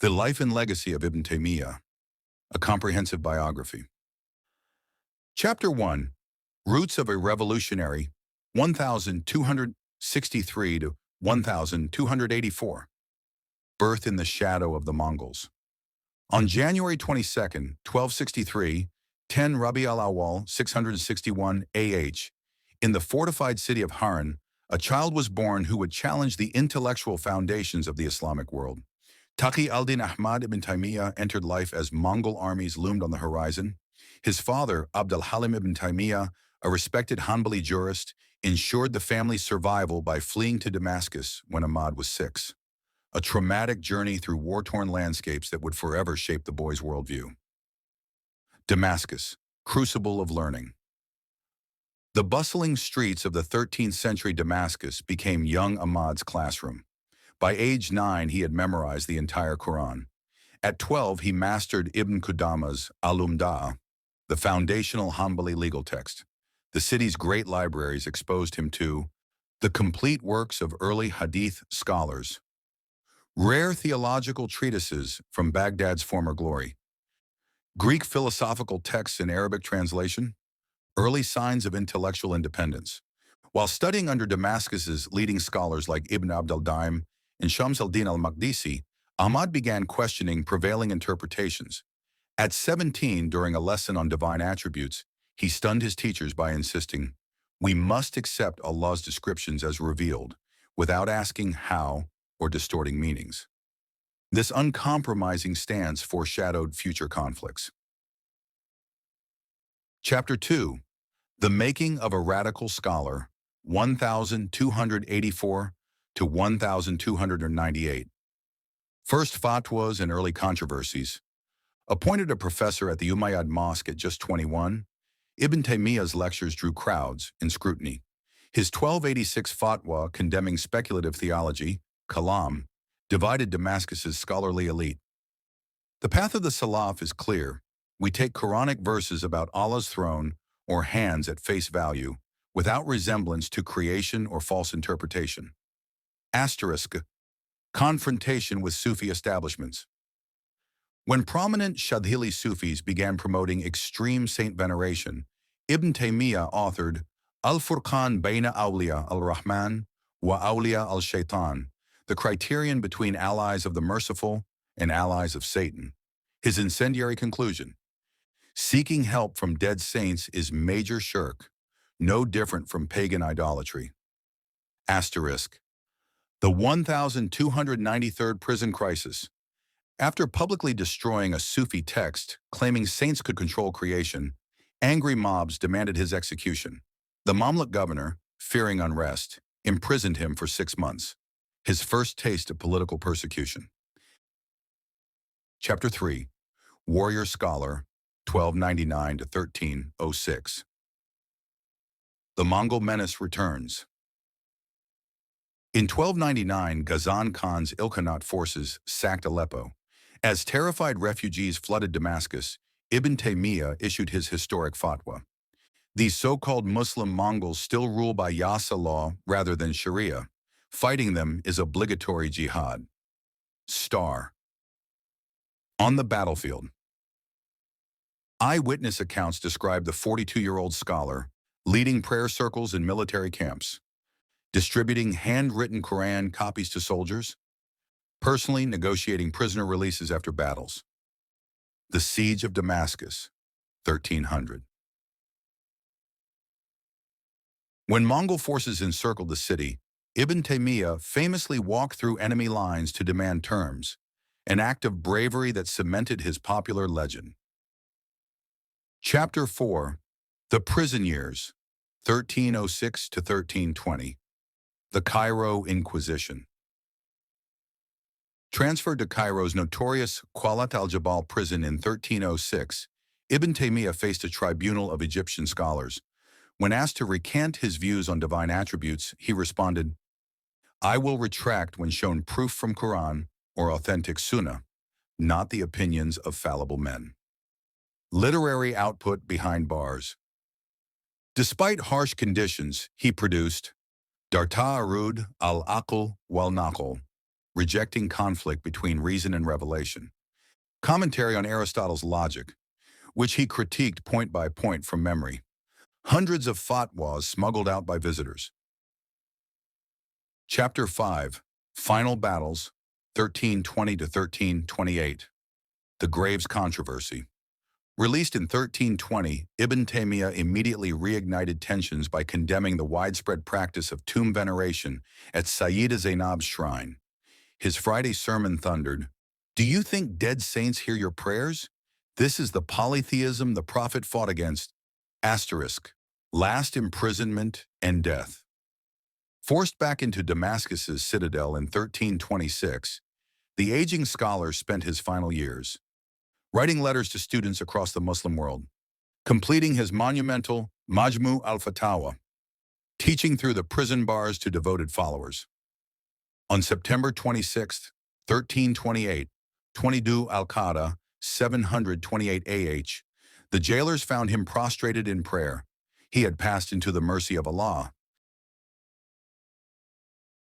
The Life and Legacy of Ibn Taymiyyah, a comprehensive biography. Chapter 1, Roots of a Revolutionary, 1263 to 1284. Birth in the Shadow of the Mongols. On January 22nd, 1263, 10 Rabi al-Awwal, 661 AH, in the fortified city of Harran, a child was born who would challenge the intellectual foundations of the Islamic world. Taqi al-Din Ahmad ibn Taymiyyah entered life as Mongol armies loomed on the horizon. His father, Abd al-Halim ibn Taymiyyah, a respected Hanbali jurist, ensured the family's survival by fleeing to Damascus when Ahmad was 6. A traumatic journey through war-torn landscapes that would forever shape the boy's worldview. Damascus, crucible of learning. The bustling streets of the 13th century Damascus became young Ahmad's classroom. By age 9, he had memorized the entire Quran. At 12, he mastered Ibn Qudama's Al-Umdah, the foundational Hanbali legal text. The city's great libraries exposed him to the complete works of early Hadith scholars, rare theological treatises from Baghdad's former glory, Greek philosophical texts in Arabic translation, early signs of intellectual independence. While studying under Damascus's leading scholars like Ibn Abd al-Daim and Shams al-Din al-Maqdisi, Ahmad began questioning prevailing interpretations. At 17, during a lesson on divine attributes, he stunned his teachers by insisting, "We must accept Allah's descriptions as revealed, without asking how or distorting meanings." This uncompromising stance foreshadowed future conflicts. Chapter 2, The Making of a Radical Scholar, 1284 to 1298. First fatwas and early controversies. Appointed a professor at the Umayyad Mosque at just 21, Ibn Taymiyyah's lectures drew crowds and scrutiny. His 1286 fatwa condemning speculative theology, kalam, divided Damascus's scholarly elite. The path of the Salaf is clear. We take Quranic verses about Allah's throne or hands at face value, without resemblance to creation or false interpretation. Asterisk. Confrontation with Sufi establishments. When prominent Shadhili Sufis began promoting extreme saint veneration, Ibn Taymiyyah authored Al-Furqan Bayna Awliya al-Rahman wa Awliya al-Shaytan, the criterion between allies of the merciful and allies of Satan. His incendiary conclusion: seeking help from dead saints is major shirk, no different from pagan idolatry. Asterisk. The 1293rd prison crisis. After publicly destroying a Sufi text claiming saints could control creation, angry mobs demanded his execution. The Mamluk governor, fearing unrest, imprisoned him for 6 months, his first taste of political persecution. Chapter 3, Warrior Scholar, 1299 to 1306. The Mongol menace returns. In 1299, Ghazan Khan's Ilkhanate forces sacked Aleppo. As terrified refugees flooded Damascus, Ibn Taymiyyah issued his historic fatwa. These so-called Muslim Mongols still rule by Yasa law rather than Sharia. Fighting them is obligatory jihad. Star. On the battlefield. Eyewitness accounts describe the 42-year-old scholar leading prayer circles in military camps, distributing handwritten Quran copies to soldiers, personally negotiating prisoner releases after battles. The Siege of Damascus, 1300. When Mongol forces encircled the city, Ibn Taymiyyah famously walked through enemy lines to demand terms, an act of bravery that cemented his popular legend. Chapter 4, The Prison Years, 1306 to 1320. The Cairo Inquisition. Transferred to Cairo's notorious Qalat al-Jabal prison in 1306, Ibn Taymiyyah faced a tribunal of Egyptian scholars. When asked to recant his views on divine attributes, he responded, "I will retract when shown proof from Quran or authentic Sunnah, not the opinions of fallible men." Literary output behind bars. Despite harsh conditions, he produced Darta Arud al-Aql wal-Naql, rejecting conflict between reason and revelation. Commentary on Aristotle's logic, which he critiqued point by point from memory. Hundreds of fatwas smuggled out by visitors. Chapter 5, Final Battles, 1320 to 1328. The Graves Controversy. Released in 1320, Ibn Taymiyyah immediately reignited tensions by condemning the widespread practice of tomb veneration at Sayyida Zainab's shrine. His Friday sermon thundered, "Do you think dead saints hear your prayers? This is the polytheism the Prophet fought against." Asterisk. Last imprisonment and death. Forced back into Damascus's citadel in 1326, the aging scholar spent his final years writing letters to students across the Muslim world, completing his monumental Majmu al-Fatawa, teaching through the prison bars to devoted followers. On September 26, 1328, 22 al-Qa'dah, 728 AH, the jailers found him prostrated in prayer. He had passed into the mercy of Allah,